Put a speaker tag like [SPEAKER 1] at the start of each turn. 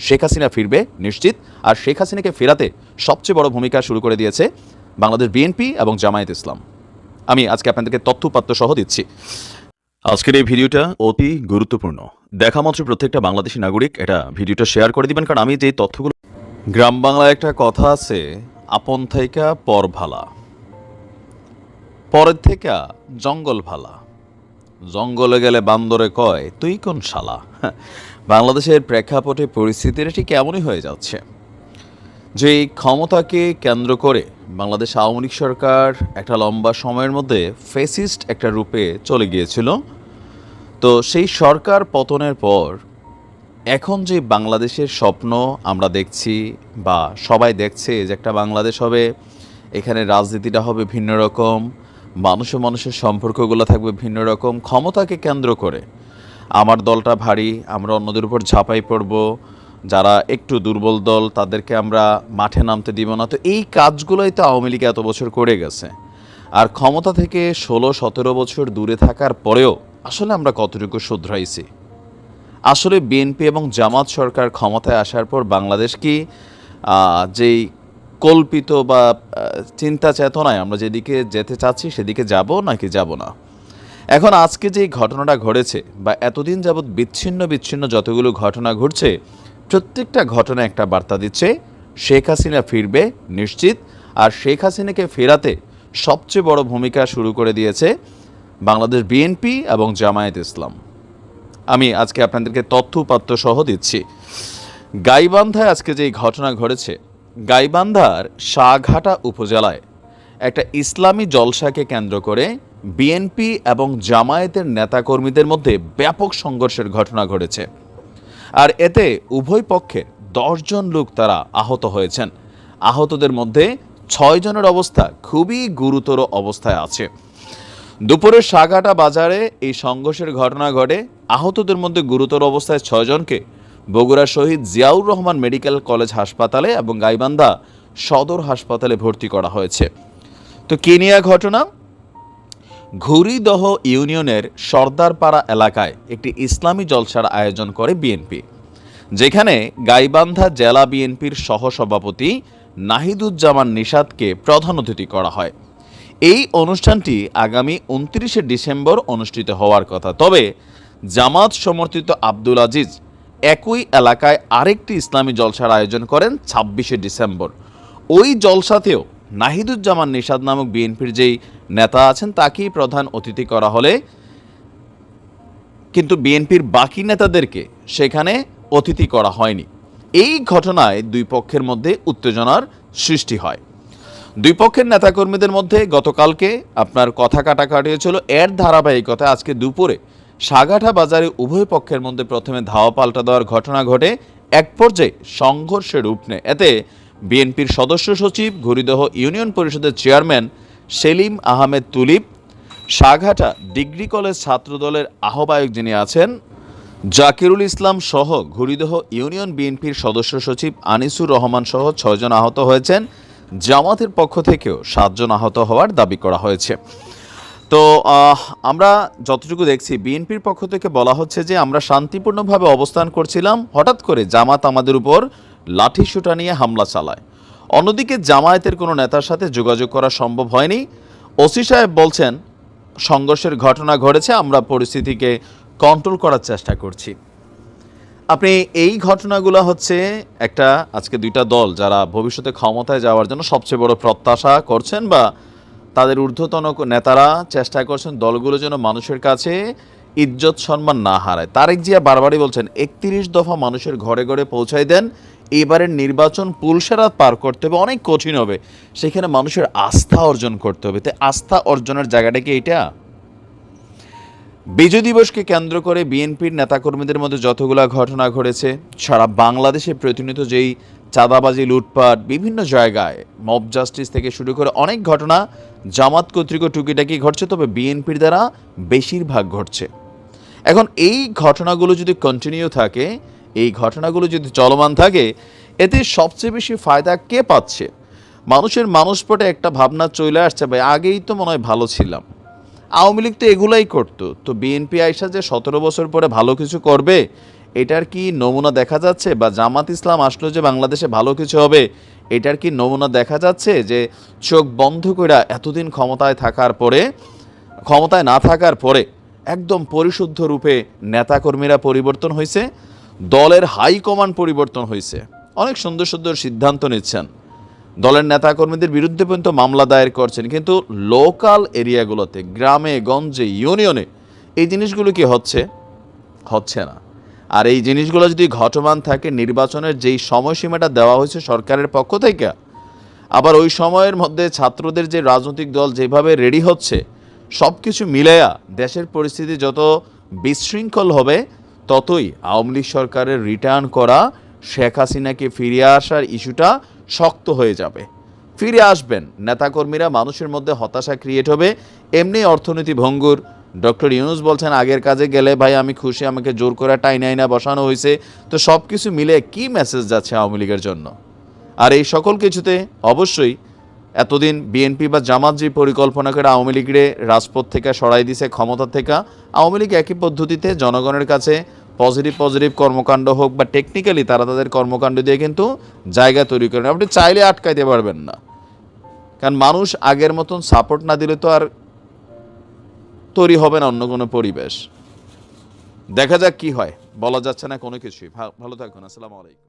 [SPEAKER 1] শেখ হাসিনা ফিরবে নিশ্চিত। আর শেখ হাসিনাকে ফেরাতে সবচেয়ে বড় ভূমিকা শুরু করে দিয়েছে বাংলাদেশ বিএনপি এবং জামায়াত ইসলাম। আমি আজকে আপনাদেরকে তথ্যপাত্র সহ দিচ্ছি। আজকের এই ভিডিওটা অতি গুরুত্বপূর্ণ। দেখা মাত্র প্রত্যেকটা বাংলাদেশি নাগরিক এটা ভিডিওটা শেয়ার করে দিবেন, কারণ আমি যে তথ্যগুলো, গ্রাম বাংলায় একটা কথা আছে, আপন থাইকা পর ভালা, পরের থেকে জঙ্গল ভালা, জঙ্গলে গেলে বান্দরে কয় তুই কোন শালা। বাংলাদেশের প্রেক্ষাপটে পরিস্থিতিটা ঠিক এমনই হয়ে যাচ্ছে যে ক্ষমতাকে কেন্দ্র করে বাংলাদেশ আওয়ামী লীগ সরকার একটা লম্বা সময়ের মধ্যে ফেসিস্ট একটা রূপে চলে গিয়েছিল। তো সেই সরকার পতনের পর এখন যে বাংলাদেশের স্বপ্ন আমরা দেখছি বা সবাই দেখছে যে একটা বাংলাদেশ হবে, এখানে রাজনীতিটা হবে ভিন্ন রকম, মানুষের সম্পর্কগুলো থাকবে ভিন্ন রকম, ক্ষমতাকে কেন্দ্র করে আমার দলটা ভারী, আমরা অন্যদের উপর ঝাঁপাই পড়ব, যারা একটু দুর্বল দল তাদেরকে আমরা মাঠে নামতে দিব না। তো এই কাজগুলোই তো আওয়ামী লীগ এত বছর করে গেছে। আর ক্ষমতা থেকে 16-17 বছর দূরে থাকার পরেও আসলে আমরা কতটুকু শুধরাইছি? আসলে বিএনপি এবং জামাত সরকার ক্ষমতায় আসার পর বাংলাদেশ কি যেই কল্পিত বা চিন্তা চেতনায় আমরা যেদিকে যেতে চাচ্ছি সেদিকে যাব নাকি যাব না? এখন আজকে যে ঘটনাটা ঘটেছে বা এতদিন যাবৎ বিচ্ছিন্ন যতগুলো ঘটনা ঘটছে, প্রত্যেকটা ঘটনা একটা বার্তা দিচ্ছে শেখ হাসিনা ফিরবে নিশ্চিত। আর শেখ হাসিনাকে ফেরাতে সবচেয়ে বড় ভূমিকা শুরু করে দিয়েছে বাংলাদেশ বিএনপি এবং জামায়াত ইসলাম। আমি আজকে আপনাদেরকে তথ্যপাত্র সহ দিচ্ছি। গাইবান্ধায় আজকে যে ঘটনা ঘটেছে, গাইবান্ধার শাহঘাটা উপজেলায় একটা ইসলামী জলসাকে কেন্দ্র করে বিএনপি এবং জামায়াতের নেতাকর্মীদের মধ্যে ব্যাপক সংঘর্ষের ঘটনা ঘটেছে। আর এতে উভয় পক্ষের 10 জন লোক তারা আহত হয়েছেন। আহতদের মধ্যে 6 জনের অবস্থা খুবই গুরুতর অবস্থায় আছে। দুপুরে শাহঘাটা বাজারে এই সংঘর্ষের ঘটনা ঘটে। আহতদের মধ্যে গুরুতর অবস্থায় 6 জনকে বগুড়া শহীদ জিয়াউর রহমান মেডিকেল কলেজ হাসপাতালে এবং গাইবান্ধা সদর হাসপাতালে ভর্তি করা হয়েছে। তো কেনিয়া ঘটনা, ঘুরিদহ ইউনিয়নের সর্দারপাড়া এলাকায় একটি ইসলামী জলসার আয়োজন করে বিএনপি, যেখানে গাইবান্ধা জেলা বিএনপির সহসভাপতি নাহিদুজ্জামান নিশাদকে প্রধান অতিথি করা হয়। এই অনুষ্ঠানটি আগামী 29শে ডিসেম্বর অনুষ্ঠিত হওয়ার কথা। তবে জামাত সমর্থিত আব্দুল আজিজ একই এলাকায় আরেকটি ইসলামী জলসার আয়োজন করেন 26শে ডিসেম্বর। ওই জলসাতেও নাহিদুজ্জামান নিশাদ নামক বিএনপির যেই নেতা আছেন তাকেই প্রধান অতিথি করা হলে কিন্তু বিএনপির বাকি নেতাদেরকে সেখানে অতিথি করা হয়নি। এই ঘটনায় দুই পক্ষের মধ্যে উত্তেজনার সৃষ্টি হয়। দুই পক্ষের নেতাকর্মীদের মধ্যে গতকালকে আপনার কথা কাটাকাটি হয়েছিল। এর ধারাবাহিকতায় আজকে দুপুরে শাহঘাটা বাজারে উভয় পক্ষের মধ্যে প্রথমে ধাওয়া পাল্টা দেওয়ার ঘটনা ঘটে। এক পর্যায়ে সংঘর্ষের রূপ নেয়। এতে বিএনপির সদস্য সচিব, ঘুরিদহ ইউনিয়ন পরিষদের chairman Selim Ahmed Tulip, Shahghata degree college ছাত্রদলের আহ্বায়ক যিনি আছেন জাকিরুল ইসলাম সহ ঘুরিদহ ইউনিয়ন বিএনপির সদস্য সচিব আনিসুর রহমান সহ 6 জন আহত হয়েছেন। জামাতের পক্ষ থেকেও 7 জন আহত হওয়ার দাবি করা হয়েছে। তো আমরা যতটুকু দেখছি বিএনপির পক্ষ থেকে বলা হচ্ছে যে আমরা শান্তিপূর্ণভাবে অবস্থান করছিলাম, হঠাৎ করে জামাত আমাদের উপর লাঠিসোঁটা নিয়ে হামলা চালায়। অন্যদিকে জামায়াতের কোনো নেতার সাথে যোগাযোগ করা সম্ভব হয়নি। ওসি সাহেব বলছেন সংঘর্ষের ঘটনা ঘটেছে, আমরা পরিস্থিতিকে কন্ট্রোল করার চেষ্টা করছি। আপনি এই ঘটনাগুলো হচ্ছে একটা আজকে দুইটা দল যারা ভবিষ্যতে ক্ষমতায় যাওয়ার জন্য সবচেয়ে বড় প্রত্যাশা করছেন বা তাদের ঊর্ধ্বতন নেতারা চেষ্টা করছেন দলগুলো যেন মানুষের কাছে ইজ্জত সম্মান না হারায়। তারেক জিয়া বারবারই বলছেন 31 দফা মানুষের ঘরে ঘরে পৌঁছাই দেন, এবারের নির্বাচন পুলসেরাত পার করতে হবে, অনেক কঠিন হবে, সেখানে মানুষের আস্থা অর্জন করতে হবে। তাই আস্থা অর্জনের জায়গাটা কি এটা? বিজয় দিবসকে কেন্দ্র করে বিএনপির নেতাকর্মীদের মধ্যে যতগুলো ঘটনা ঘটেছে, সারা বাংলাদেশে প্রতিনিয়ত যেই চাঁদাবাজি, লুটপাট, বিভিন্ন জায়গায় মব জাস্টিস থেকে শুরু করে অনেক ঘটনা জামাত কর্তৃক টুকিটাকি ঘটছে, তবে বিএনপির দ্বারা বেশিরভাগ ঘটছে। এখন এই ঘটনাগুলো যদি কন্টিনিউ থাকে, এই ঘটনাগুলো যদি চলমান থাকে, এতে সবচেয়ে বেশি ফায়দা কে পাচ্ছে? মানুষের মানসপটে একটা ভাবনা চলে আসছে, ভাই আগেই তো মনে হয় ভালো ছিলাম, আওয়ামী লীগ তো এগুলাই করতো, তো বিএনপি আইসা যে 17 বছর পরে ভালো কিছু করবে এটার কি নমুনা দেখা যাচ্ছে? বা জামাত ইসলাম আসলো যে বাংলাদেশে ভালো কিছু হবে, এটার কি নমুনা দেখা যাচ্ছে? যে চোখ বন্ধ করে এতদিন ক্ষমতায় না থাকার পরে একদম পরিশুদ্ধ রূপে নেতাকর্মীরা পরিবর্তন হয়েছে, দলের হাইকমান্ড পরিবর্তন হয়েছে, অনেক সুন্দর সুন্দর সিদ্ধান্ত নিচ্ছেন, দলের নেতাকর্মীদের বিরুদ্ধে পর্যন্ত মামলা দায়ের করছেন, কিন্তু লোকাল এরিয়াগুলোতে, গ্রামে গঞ্জে ইউনিয়নে এই জিনিসগুলো কি হচ্ছে না। আর এই জিনিসগুলো যদি ঘটমান থাকে, নির্বাচনের যেই সময়সীমাটা দেওয়া হয়েছে সরকারের পক্ষ থেকে, আবার ওই সময়ের মধ্যে ছাত্রদের যে রাজনৈতিক দল যেভাবে রেডি হচ্ছে, সব কিছু মিলাইয়া দেশের পরিস্থিতি যত বিশৃঙ্খল হবে, ততই আওয়ামী লীগ সরকারের রিটার্ন করা, শেখ হাসিনাকে ফিরিয়ে আসার ইস্যুটা শক্ত হয়ে যাবে। ফিরে আসবেন নেতাকর্মীরা, মানুষের মধ্যে হতাশা ক্রিয়েট হবে, এমনি অর্থনীতি ভঙ্গুর। ডক্টর ইউনূস বলছেন আগের কাজে গেলে ভাই আমি খুশি, আমাকে জোর করে টাইনা বসানো হয়েছে। তো সব কিছু মিলে কি মেসেজ যাচ্ছে আওয়ামী লীগের জন্য? আর এই সকল কিছুতে অবশ্যই এতদিন বিএনপি বা জামাত যে পরিকল্পনা করে আওয়ামী লীগের রাজপথ থেকে সরাই দিছে, ক্ষমতা থেকে, আওয়ামী লীগ একই পদ্ধতিতে জনগণের কাছে পজিটিভ কর্মকাণ্ড হোক বা টেকনিক্যালি তারা তাদের কর্মকাণ্ড দিয়ে কিন্তু জায়গা তৈরি করেন। আপনি চাইলে আটকাইতে পারবেন না, কারণ মানুষ আগের মতন সাপোর্ট না দিলে তো আর তৈরি হবে না অন্য কোনো পরিবেশ। দেখা যাক কি হয়, বলা যাচ্ছে না কোনো কিছুই। ভালো থাকুন, আসসালামু আলাইকুম।